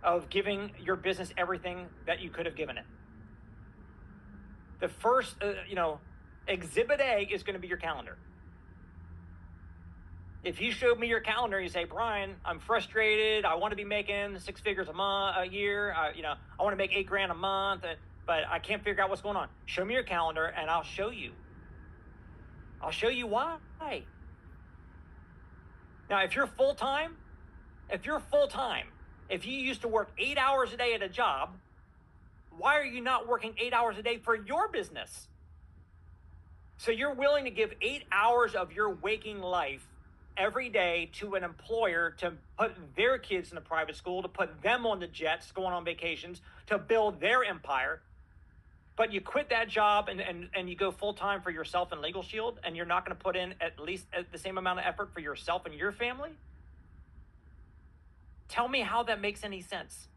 of giving your business everything that you could have given it. The first, exhibit A is going to be your calendar. If you showed me your calendar, you say, Brian, I'm frustrated. I want to be making 6 figures a year. I want to make $8,000 a month, but I can't figure out what's going on. Show me your calendar and I'll show you. I'll show you why. Now, if you're full-time, if you used to work 8 hours a day at a job, why are you not working 8 hours a day for your business? So you're willing to give 8 hours of your waking life every day to an employer to put their kids in a private school, to put them on the jets, going on vacations, to build their empire. But you quit that job and you go full-time for yourself and Legal Shield, and you're not going to put in at least the same amount of effort for yourself and your family? Tell me how that makes any sense.